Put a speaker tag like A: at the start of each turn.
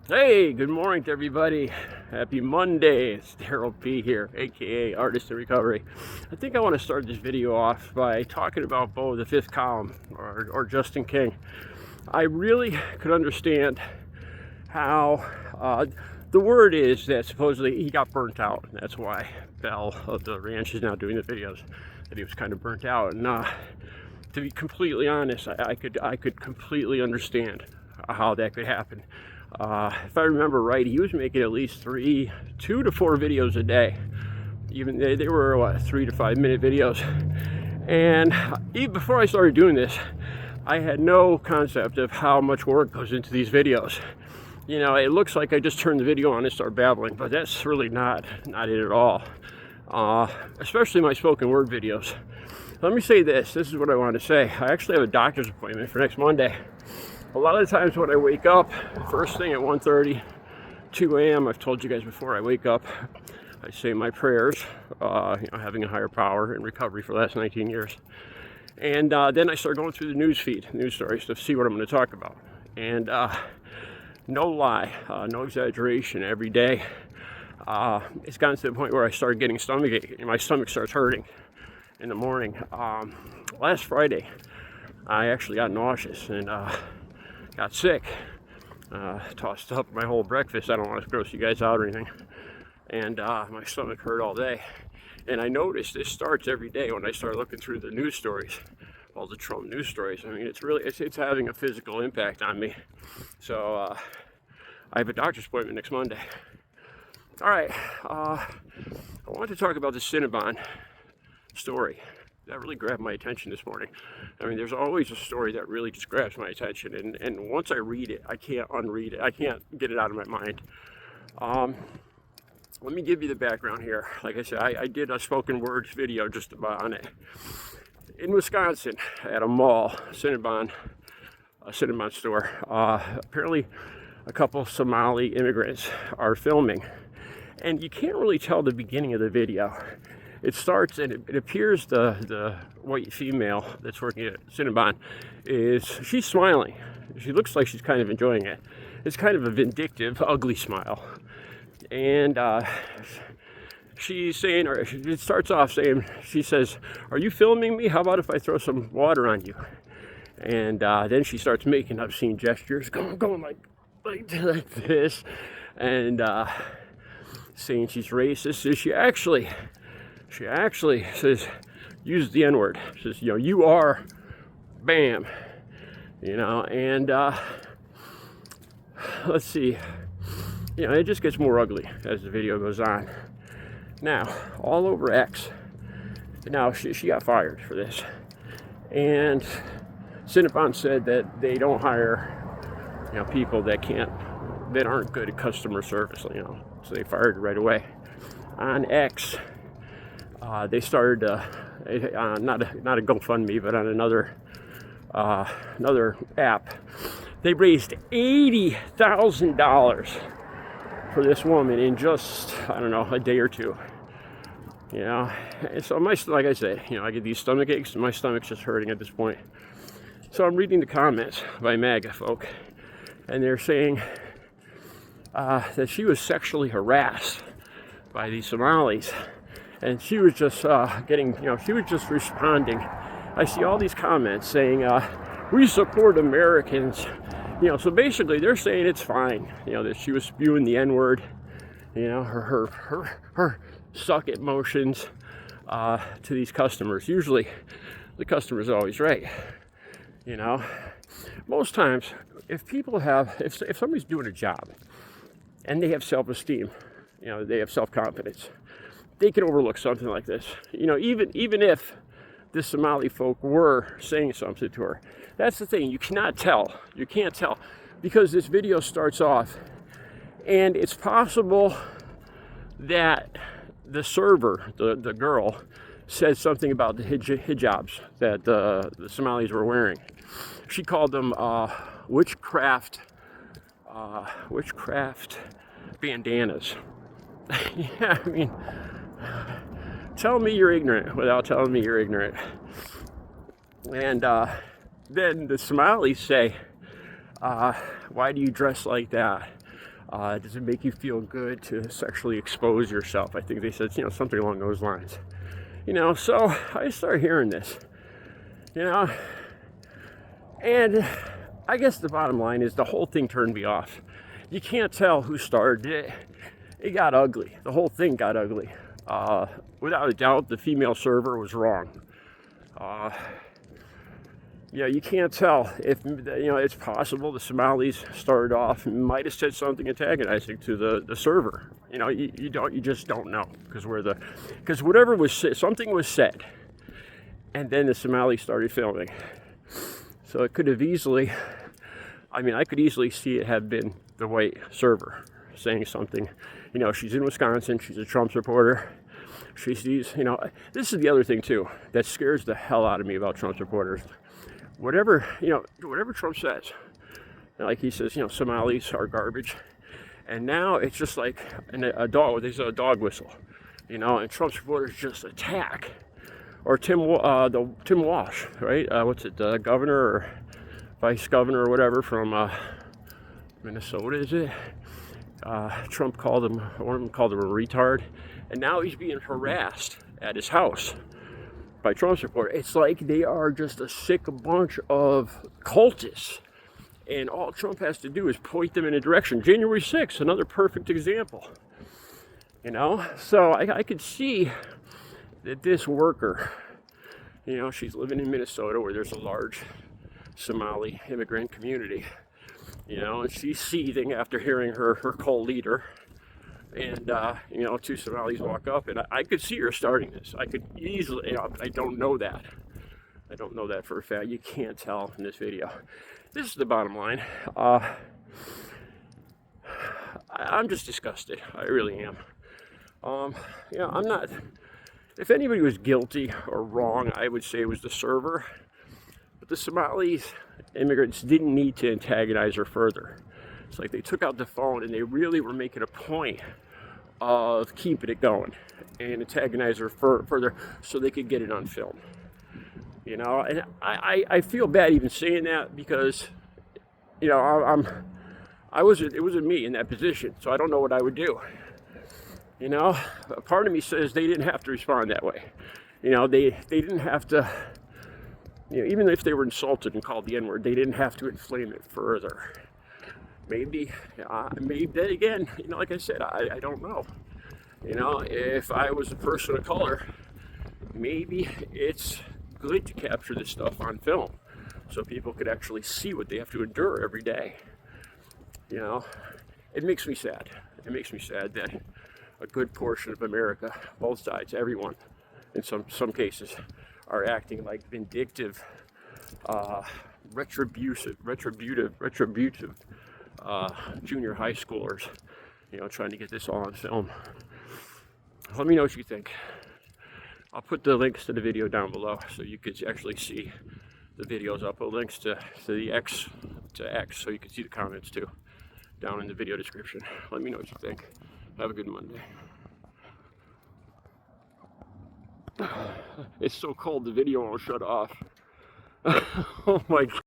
A: Hey, good morning to everybody. Happy Monday. It's Daryl P here, aka Artist in Recovery. I think I want to start this video off by talking about Beau, the fifth column, or Justin King. I really could understand how the word is that supposedly he got burnt out. That's why Belle of the ranch is now doing the videos, that he was kind of burnt out. And to be completely honest, I could completely understand how that could happen. If I remember right, he was making at least 2 to 4 videos a day. Even they were what, 3 to 5 minute videos. And even before I started doing this, I had no concept of how much work goes into these videos. You know, it looks like I just turn the video on and start babbling, but that's really not it at all. Especially my spoken word videos. Let me say this is what I want to say. I actually have a doctor's appointment for next Monday. A lot of the times when I wake up, first thing at 1:30, 2 a.m., I've told you guys before, I wake up, I say my prayers, having a higher power in recovery for the last 19 years. And then I start going through the news feed, news stories, to see what I'm going to talk about. And no lie, no exaggeration, every day, it's gotten to the point where I started getting stomachache, and my stomach starts hurting in the morning. Last Friday, I actually got nauseous and got sick, tossed up my whole breakfast. I don't want to gross you guys out or anything. And my stomach hurt all day. And I noticed this starts every day when I start looking through the news stories, all the Trump news stories. I mean, it's having a physical impact on me. So I have a doctor's appointment next Monday. All right, I want to talk about the Cinnabon story. That really grabbed my attention this morning. I mean, there's always a story that really just grabs my attention, and once I read it, I can't unread it. I can't get it out of my mind. Let me give you the background here. Like I said, I did a spoken word video just about on it. In Wisconsin, at a mall, a Cinnabon store, apparently a couple Somali immigrants are filming, and you can't really tell the beginning of the video. It starts and it appears the white female that's working at Cinnabon she's smiling. She looks like she's kind of enjoying it. It's kind of a vindictive, ugly smile. And she's saying, or it starts off saying, she says, "Are you filming me? How about if I throw some water on you?" And then she starts making obscene gestures, going like this, and saying she's racist. So she actually says, use the N-word. She says, you are, bam, and let's see, it just gets more ugly as the video goes on. Now, all over X, now she got fired for this, and Cinnabon said that they don't hire, people that aren't good at customer service, so they fired her right away. On X, they started not a GoFundMe, but on another app. They raised $80,000 for this woman in just, I don't know, a day or two. And so like I said, I get these stomach aches, and my stomach's just hurting at this point. So I'm reading the comments by MAGA folk, and they're saying that she was sexually harassed by these Somalis. And she was just she was just responding. I see all these comments saying, we support Americans. So basically they're saying it's fine, that she was spewing the N-word, her suck it motions to these customers. Usually the customer's always right. Most times if somebody's doing a job and they have self-esteem, they have self-confidence, they can overlook something like this. Even if the Somali folk were saying something to her. That's the thing, you can't tell, because this video starts off, and it's possible that the server, the girl, said something about the hijabs that the Somalis were wearing. She called them witchcraft bandanas. Yeah, I mean, tell me you're ignorant without telling me you're ignorant. And then the Somalis say, why do you dress like that? Does it make you feel good to sexually expose yourself? I think they said, you know, something along those lines. You know, so I started hearing this, you know, and I guess the bottom line is the whole thing turned me off. You can't tell who started it. It got ugly. The whole thing got ugly. Without a doubt, the female server was wrong. You know, you can't tell if, you know, it's possible the Somalis started off and might have said something antagonizing to the server. You know, you just don't know, because whatever was said, something was said, and then the Somalis started filming. So it could have easily, I mean, I could easily see it have been the white server saying something. You know, she's in Wisconsin, she's a Trump supporter. She sees, you know, this is the other thing too that scares the hell out of me about Trump supporters. Whatever, you know, whatever Trump says, like he says, you know, Somalis are garbage, and now it's just like a dog. There's a dog whistle, you know, and Trump supporters just attack. Or Tim Walsh, right? What's it, governor or vice governor or whatever from Minnesota, is it? Trump called him, one of them called him a retard, and now he's being harassed at his house by Trump supporters. It's like they are just a sick bunch of cultists, and all Trump has to do is point them in a direction. January 6th, another perfect example. You know, so I could see that this worker, you know, she's living in Minnesota where there's a large Somali immigrant community, you know, and she's seething after hearing her co-leader. And, you know, two Somalis walk up, and I could see her starting this. I could easily, you know, I don't know that. I don't know that for a fact. You can't tell in this video. This is the bottom line. I'm just disgusted. I really am. You know, I'm not, if anybody was guilty or wrong, I would say it was the server. But the Somalis immigrants didn't need to antagonize her further. It's like they took out the phone and they really were making a point of keeping it going and antagonize her further so they could get it on film. You know, and I feel bad even saying that because, you know, it wasn't me in that position, so I don't know what I would do. You know, a part of me says they didn't have to respond that way. You know, they didn't have to, you know, even if they were insulted and called the N-word, they didn't have to inflame it further. Maybe then again, you know, like I said, I don't know. You know, if I was a person of color, maybe it's good to capture this stuff on film so people could actually see what they have to endure every day. You know, it makes me sad. It makes me sad that a good portion of America, both sides, everyone, in some cases, are acting like vindictive, retributive junior high schoolers, you know, trying to get this all on film. Let me know what you think. I'll put the links to the video down below so you could actually see the videos. I'll put links to the X so you can see the comments too down in the video description. Let me know what you think. Have a good Monday. It's so cold the video won't shut off. Oh my God.